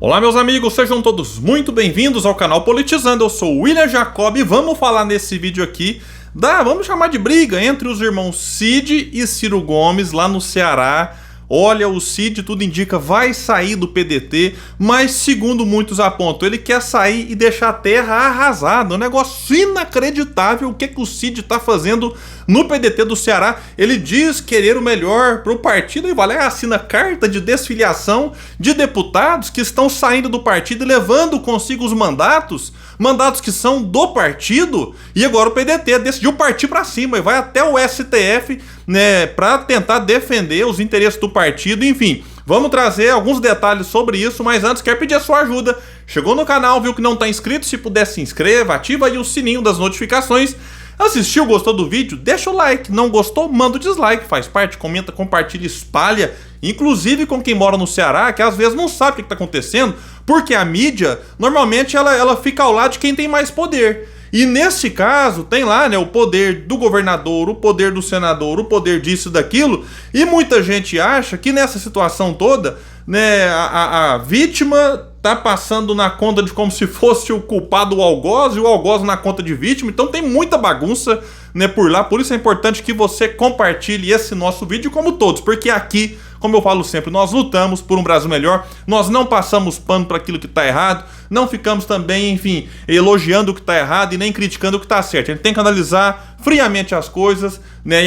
Olá meus amigos, sejam todos muito bem-vindos ao canal Politizando. Eu sou o William Jacob e vamos falar nesse vídeo aqui vamos chamar de briga entre os irmãos Cid e Ciro Gomes lá no Ceará. Olha, o Cid, tudo indica, vai sair do PDT, mas segundo muitos apontam, ele quer sair e deixar a terra arrasada. Um negócio inacreditável o que o Cid está fazendo no PDT do Ceará. Ele diz querer o melhor para o partido e vai lá e assina carta de desfiliação de deputados que estão saindo do partido e levando consigo os mandatos que são do partido, e agora o PDT decidiu partir para cima e vai até o STF, né, para tentar defender os interesses do partido. Enfim, vamos trazer alguns detalhes sobre isso, mas antes quero pedir a sua ajuda. Chegou no canal, viu que não está inscrito? Se puder, se inscreva, ativa aí o sininho das notificações. Assistiu, gostou do vídeo? Deixa o like. Não gostou? Manda o dislike. Faz parte, comenta, compartilha, espalha. Inclusive com quem mora no Ceará, que às vezes não sabe o que está acontecendo, porque a mídia, normalmente, ela fica ao lado de quem tem mais poder. E nesse caso, tem lá, né, o poder do governador, o poder do senador, o poder disso e daquilo, e muita gente acha que nessa situação toda, né, a vítima tá passando na conta de como se fosse o culpado o algoz, e o algoz na conta de vítima. Então tem muita bagunça, né, por lá. Por isso é importante que você compartilhe esse nosso vídeo, como todos, porque aqui, como eu falo sempre, nós lutamos por um Brasil melhor, nós não passamos pano para aquilo que está errado, não ficamos também, enfim, elogiando o que está errado e nem criticando o que está certo. A gente tem que analisar friamente as coisas, né,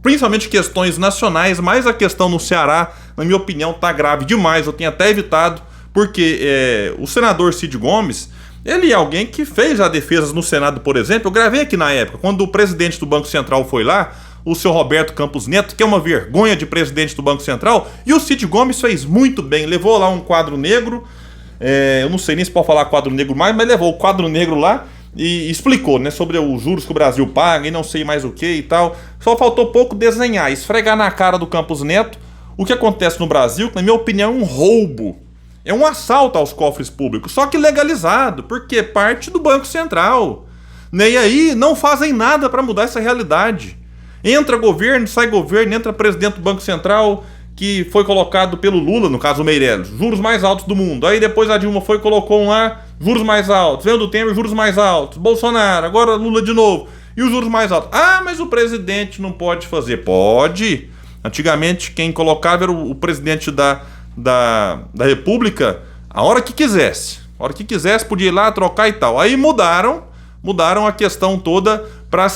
principalmente questões nacionais, mas a questão no Ceará, na minha opinião, está grave demais. Eu tenho até evitado, porque o senador Cid Gomes, ele é alguém que fez já defesas no Senado, por exemplo. Eu gravei aqui na época, quando o presidente do Banco Central foi lá, o seu Roberto Campos Neto, que é uma vergonha de presidente do Banco Central, e o Cid Gomes fez muito bem, levou lá um quadro negro, eu não sei nem se pode falar quadro negro mais, mas levou o quadro negro lá e explicou, né, sobre os juros que o Brasil paga e não sei mais o que e tal. Só faltou pouco desenhar, esfregar na cara do Campos Neto o que acontece no Brasil, que na minha opinião é um roubo. É um assalto aos cofres públicos, só que legalizado, porque parte do Banco Central, né? E aí não fazem nada para mudar essa realidade. Entra governo, sai governo, entra presidente do Banco Central, que foi colocado pelo Lula, no caso o Meirelles, juros mais altos do mundo. Aí depois a Dilma foi e colocou um lá, juros mais altos. Veio do Temer, juros mais altos. Bolsonaro, agora Lula de novo. E os juros mais altos. Ah, mas o presidente não pode fazer. Pode. Antigamente quem colocava era o presidente da República a hora que quisesse. A hora que quisesse podia ir lá trocar e tal. Aí mudaram a questão toda para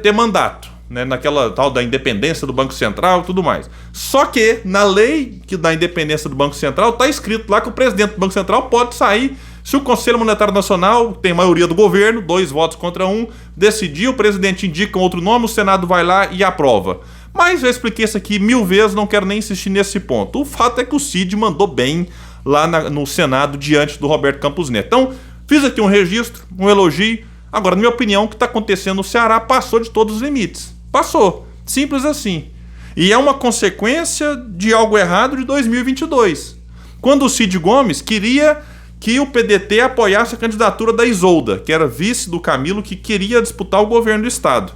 ter mandato, né, naquela tal da independência do Banco Central e tudo mais. Só que na lei da independência do Banco Central está escrito lá que o presidente do Banco Central pode sair se o Conselho Monetário Nacional, tem maioria do governo, 2 votos contra 1, decidir, o presidente indica um outro nome, o Senado vai lá e aprova. Mas eu expliquei isso aqui 1000 vezes, não quero nem insistir nesse ponto. O fato é que o Cid mandou bem lá no Senado diante do Roberto Campos Neto. Então, fiz aqui um registro, um elogio. Agora, na minha opinião, o que está acontecendo no Ceará passou de todos os limites. Passou. Simples assim. E é uma consequência de algo errado de 2022. Quando o Cid Gomes queria que o PDT apoiasse a candidatura da Isolda, que era vice do Camilo, que queria disputar o governo do estado.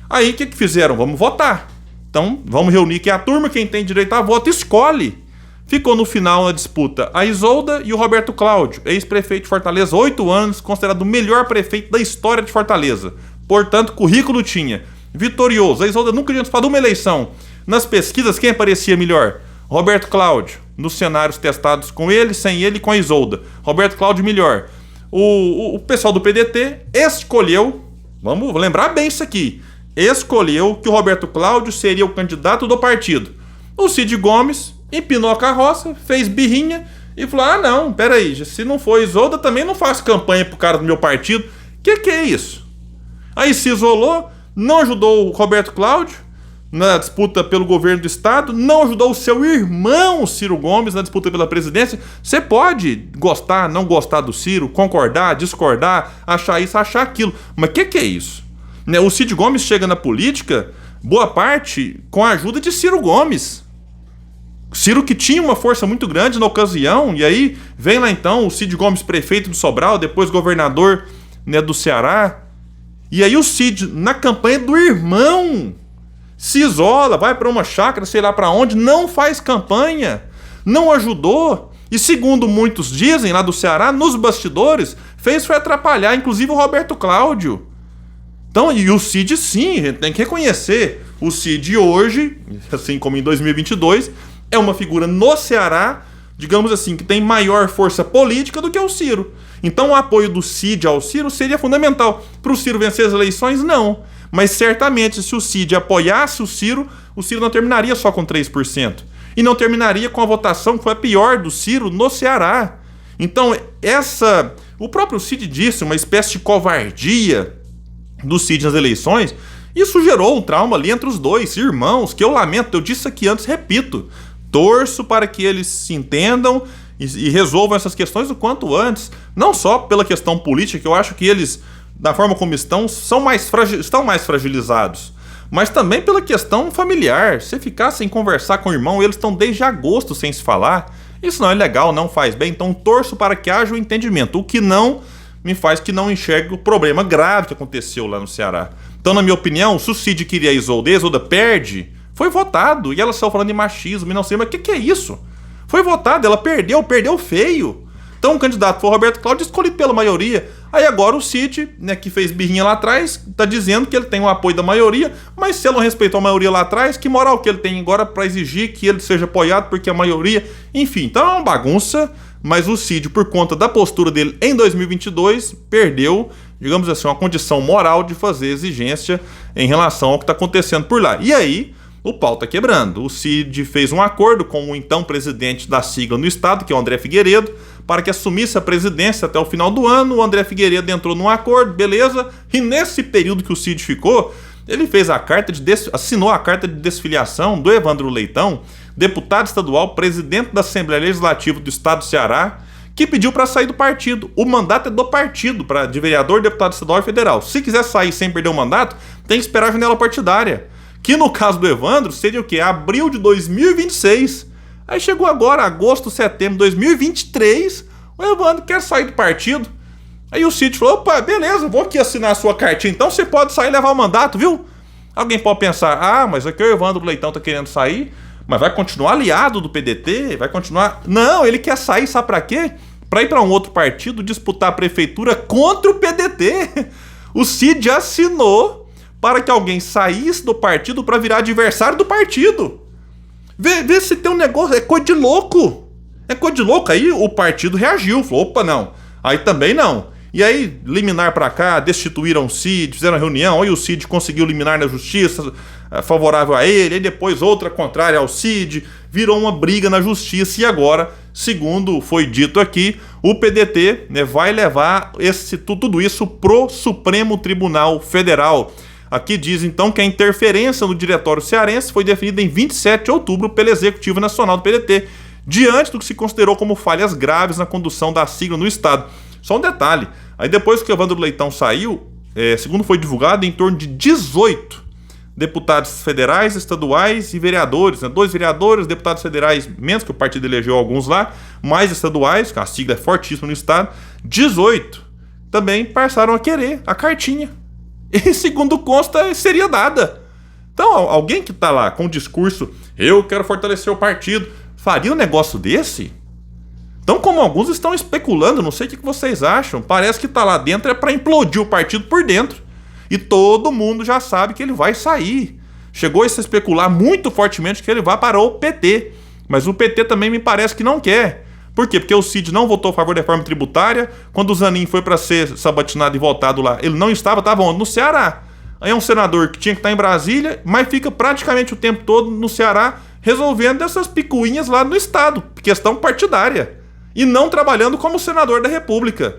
Aí, o que fizeram? Vamos votar. Então, vamos reunir aqui a turma, quem tem direito a voto, escolhe. Ficou no final na disputa a Isolda e o Roberto Cláudio, ex-prefeito de Fortaleza, 8 anos, considerado o melhor prefeito da história de Fortaleza. Portanto, currículo tinha. Vitorioso. A Isolda nunca tinha disputado uma eleição. Nas pesquisas, quem aparecia melhor? Roberto Cláudio. Nos cenários testados com ele, sem ele e com a Isolda. Roberto Cláudio melhor. O pessoal do PDT escolheu, vamos lembrar bem isso aqui, escolheu que o Roberto Cláudio seria o candidato do partido. O Cid Gomes empinou a carroça, fez birrinha e falou: ah não, peraí, se não for Isolda, também não faço campanha pro cara do meu partido. Que é isso? Aí se isolou, não ajudou o Roberto Cláudio na disputa pelo governo do estado, não ajudou o seu irmão Ciro Gomes na disputa pela presidência. Você pode gostar, não gostar do Ciro, concordar, discordar, achar isso, achar aquilo, mas que é isso? O Cid Gomes chega na política, boa parte, com a ajuda de Ciro Gomes. Ciro que tinha uma força muito grande na ocasião, e aí vem lá então o Cid Gomes, prefeito de Sobral, depois governador, né, do Ceará. E aí o Cid, na campanha do irmão, se isola, vai para uma chácara, sei lá para onde, não faz campanha, não ajudou. E segundo muitos dizem lá do Ceará, nos bastidores, foi atrapalhar, inclusive o Roberto Cláudio. Então, e o Cid sim, a gente tem que reconhecer. O Cid hoje, assim como em 2022, é uma figura no Ceará, digamos assim, que tem maior força política do que o Ciro. Então o apoio do Cid ao Ciro seria fundamental. Para o Ciro vencer as eleições, não. Mas certamente, se o Cid apoiasse o Ciro não terminaria só com 3%. E não terminaria com a votação que foi a pior do Ciro no Ceará. Então, o próprio Cid disse, uma espécie de covardia do Cid nas eleições, isso gerou um trauma ali entre os dois irmãos, que eu lamento, eu disse aqui antes, repito, torço para que eles se entendam e resolvam essas questões o quanto antes, não só pela questão política, que eu acho que eles, da forma como estão mais fragilizados, mas também pela questão familiar. Se ficar sem conversar com o irmão, eles estão desde agosto sem se falar, isso não é legal, não faz bem, então torço para que haja o entendimento, o que não me faz que não enxergue o problema grave que aconteceu lá no Ceará. Então, na minha opinião, se o Cid queria a Isolda perde, foi votado, e ela saiu falando de machismo e não sei, mas o que é isso? Foi votado, ela perdeu feio. Então o candidato foi o Roberto Cláudio, escolhido pela maioria. Aí agora o Cid, né, que fez birrinha lá atrás, tá dizendo que ele tem o apoio da maioria, mas se ele não respeitou a maioria lá atrás, que moral que ele tem agora para exigir que ele seja apoiado porque a maioria... Enfim, então é uma bagunça, mas o Cid, por conta da postura dele em 2022, perdeu, digamos assim, uma condição moral de fazer exigência em relação ao que está acontecendo por lá. E aí, o pau tá quebrando. O Cid fez um acordo com o então presidente da sigla no estado, que é o André Figueiredo, para que assumisse a presidência até o final do ano. O André Figueiredo entrou num acordo, beleza, e nesse período que o Cid ficou, ele fez assinou a carta de desfiliação do Evandro Leitão, deputado estadual, presidente da Assembleia Legislativa do estado do Ceará, que pediu para sair do partido. O mandato é do partido, de vereador, deputado estadual e federal. Se quiser sair sem perder o mandato, tem que esperar a janela partidária. Que no caso do Evandro seria o quê? Abril de 2026. Aí chegou agora, agosto, setembro de 2023, o Evandro quer sair do partido. Aí o Cid falou, opa, beleza, vou aqui assinar a sua cartinha, então você pode sair e levar o mandato, viu? Alguém pode pensar, mas aqui o Evandro Leitão tá querendo sair, mas vai continuar aliado do PDT? Vai continuar... Não, ele quer sair, sabe pra quê? Pra ir pra um outro partido disputar a prefeitura contra o PDT. O Cid assinou para que alguém saísse do partido para virar adversário do partido. Vê se tem um negócio, é coisa de louco. É coisa de louco. Aí o partido reagiu, falou, opa, não. Aí também não. E aí, liminar pra cá, destituíram o Cid, fizeram a reunião, aí o Cid conseguiu liminar na justiça, favorável a ele, aí depois outra contrária ao Cid, virou uma briga na justiça, e agora, segundo foi dito aqui, o PDT, né, vai levar tudo isso pro Supremo Tribunal Federal. Aqui diz então que a interferência no Diretório Cearense foi definida em 27 de outubro pelo Executivo Nacional do PDT, diante do que se considerou como falhas graves na condução da sigla no Estado. Só um detalhe, aí depois que o Evandro Leitão saiu, segundo foi divulgado, em torno de 18 deputados federais, estaduais e vereadores, né? 2 vereadores, deputados federais, menos que o partido elegeu alguns lá, mais estaduais, que a sigla é fortíssima no Estado, 18 também passaram a querer a cartinha. E segundo consta, seria dada. Então, alguém que está lá com o discurso, eu quero fortalecer o partido, faria um negócio desse? Então, como alguns estão especulando, não sei o que vocês acham, parece que está lá dentro é para implodir o partido por dentro. E todo mundo já sabe que ele vai sair. Chegou a se especular muito fortemente que ele vai para o PT. Mas o PT também me parece que não quer. Por quê? Porque o Cid não votou a favor da reforma tributária. Quando o Zanin foi para ser sabatinado e voltado lá, ele não estava onde? No Ceará. Aí é um senador que tinha que estar em Brasília, mas fica praticamente o tempo todo no Ceará resolvendo essas picuinhas lá no Estado, questão partidária. E não trabalhando como senador da República.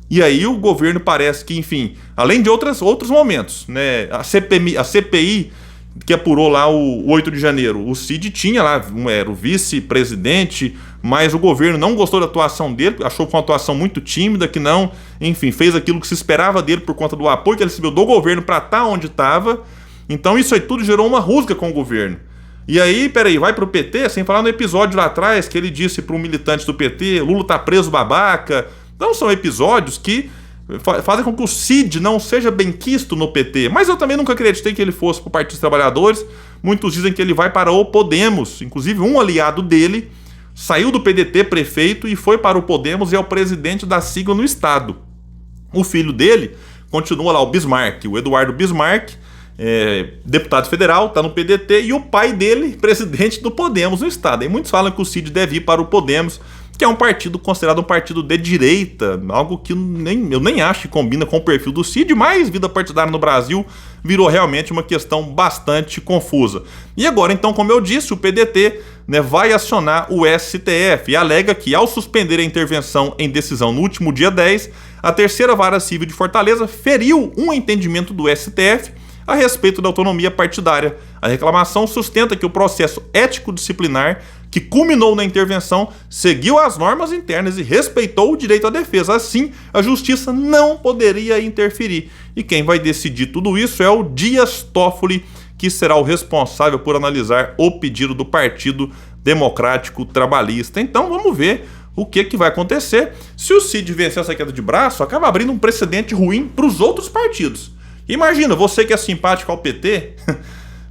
E aí o governo parece que, enfim, além de outros momentos, né, a CPI que apurou lá o 8 de janeiro, o Cid tinha lá, era o vice-presidente, mas o governo não gostou da atuação dele, achou que foi uma atuação muito tímida, que não, enfim, fez aquilo que se esperava dele por conta do apoio que ele recebeu do governo para estar onde estava. Então isso aí tudo gerou uma rusga com o governo. E aí, peraí, vai pro PT, sem falar no episódio lá atrás, que ele disse para um militante do PT, Lula tá preso babaca. Então são episódios que fazem com que o Cid não seja benquisto no PT. Mas eu também nunca acreditei que ele fosse pro Partido dos Trabalhadores. Muitos dizem que ele vai para o Podemos. Inclusive um aliado dele saiu do PDT prefeito e foi para o Podemos e é o presidente da sigla no estado. O filho dele continua lá, o Bismarck, o Eduardo Bismarck, deputado federal, está no PDT, e o pai dele, presidente do Podemos no estado. E muitos falam que o Cid deve ir para o Podemos, que é um partido considerado um partido de direita, algo que eu nem acho que combina com o perfil do Cid, mas vida partidária no Brasil virou realmente uma questão bastante confusa. E agora, então, como eu disse, o PDT, né, vai acionar o STF e alega que, ao suspender a intervenção em decisão no último dia 10, a terceira vara civil de Fortaleza feriu um entendimento do STF a respeito da autonomia partidária. A reclamação sustenta que o processo ético-disciplinar que culminou na intervenção seguiu as normas internas e respeitou o direito à defesa. Assim, a justiça não poderia interferir. E quem vai decidir tudo isso é o Dias Toffoli, que será o responsável por analisar o pedido do Partido Democrático Trabalhista. Então vamos ver o que vai acontecer. Se o Cid vencer essa queda de braço, acaba abrindo um precedente ruim para os outros partidos. Imagina, você que é simpático ao PT,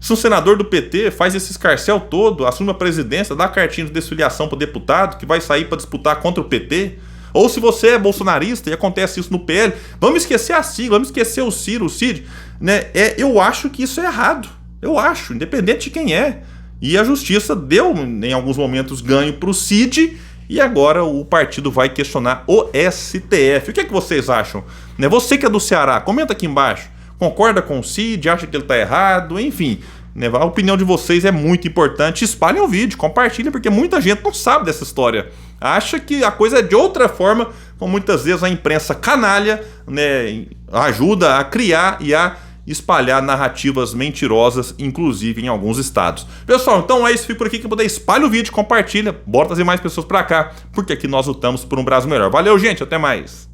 se um senador do PT faz esse escarcéu todo, assume a presidência, dá cartinha de desfiliação para o deputado que vai sair para disputar contra o PT, ou se você é bolsonarista e acontece isso no PL, vamos esquecer a sigla, vamos esquecer o Ciro, o Cid, né? Eu acho que isso é errado, eu acho, independente de quem é. E a justiça deu, em alguns momentos, ganho para o Cid, e agora o partido vai questionar o STF. O que é que vocês acham? Né? Você que é do Ceará, comenta aqui embaixo. Concorda com o Cid? Acha que ele está errado? Enfim, né? A opinião de vocês é muito importante. Espalhem o vídeo, compartilhem, porque muita gente não sabe dessa história. Acha que a coisa é de outra forma, como muitas vezes a imprensa canalha, né, ajuda a criar e a espalhar narrativas mentirosas, inclusive em alguns estados. Pessoal, então é isso. Fico por aqui. Quem puder, espalha o vídeo, compartilha. Bora trazer mais pessoas para cá, porque aqui nós lutamos por um Brasil melhor. Valeu, gente. Até mais.